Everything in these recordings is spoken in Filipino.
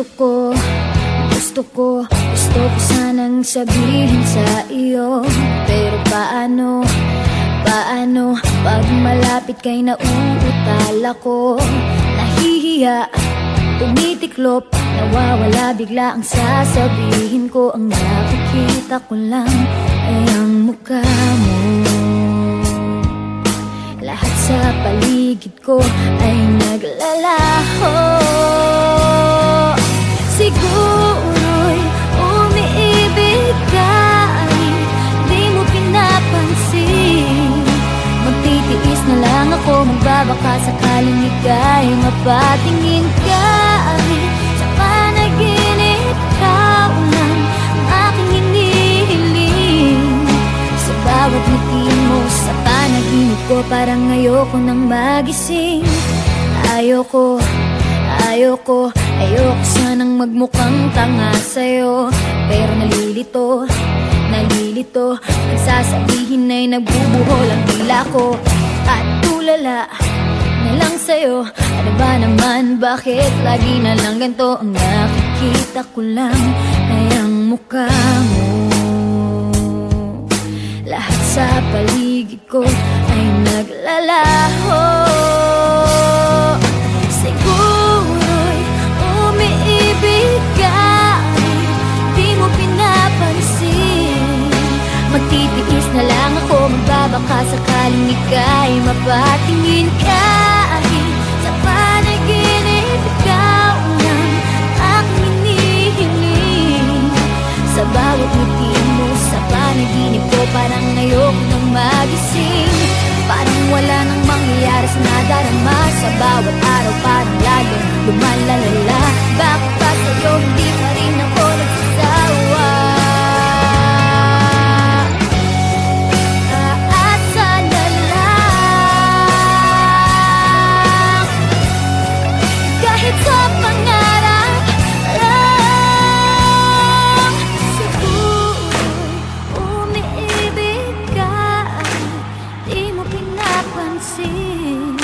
Gusto ko, gusto ko sanang sabihin sa iyo. Pero paano pag malapit kay nauutal ako? Nahihiya, tumitiklop, nawawala bigla ang sasabihin ko. Ang nakikita ko lang ay ang mukha mo. Lahat sa paligid ko ay naglalaho. Siguro'y umiibig ka, ay di mo pinapansin. Magtitiis na lang ako, magbabaka sakaling ika'y mapatingin ka. Ay sa panaginip, ikaw lang ang aking hinihiling. Sa bawat ngiti mo sa panaginip ko, parang ayoko nang magising. Ayoko sanang magmukhang tanga sa'yo. Pero nalilito, nagsasabihin ay nagbubuhol ang dila ko. At tulala na lang sa'yo, ano ba naman, bakit lagi na lang ganito? Ang nakikita ko lang ay ang mukha mo. Lahat sa paligid ko ay naglalaho. Siguro'y umiibig ka, di mo pinapansin. Magtitiis na lang ako, magbabaka sakaling ika'y mapatingin ka. Sa panaginip, ikaw lang aking hinihiling. Sa bawat ngiti mo sa panaginip ko, parang ayoko nang magising. Parang wala nang mangyayari sa nadarama. Sa bawat araw parang lalong lumalalala. Bakit ba sa'yo hindi pa rin ako nagsasawa? Aasa na lang, kahit sa pangarap lang. Siguro'y umiibig ka, di mo pinapansin.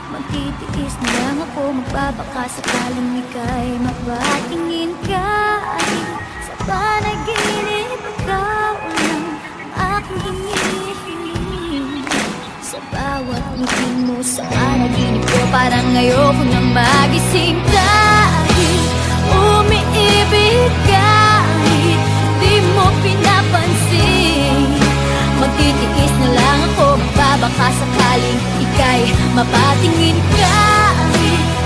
Magtitiis na lang ako, magbabaka sakaling ika'y mapatingin ka. Sa panaginip, ikaw lang ang aking hinihiling. Sa bawat ngiti mo sa panaginip ko, parang ayoko nang magising. Dahil umiibig ka, di mo pinapansin. Magtitiis na lang ako, magbabaka sakaling ika'y mapatingin ka.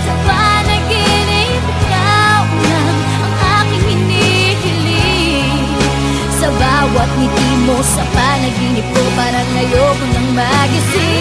Sa panaginip, ikaw lang ang aking hinihiling. Sa bawat ngiti mo sa panaginip ko, parang ayoko nang magising.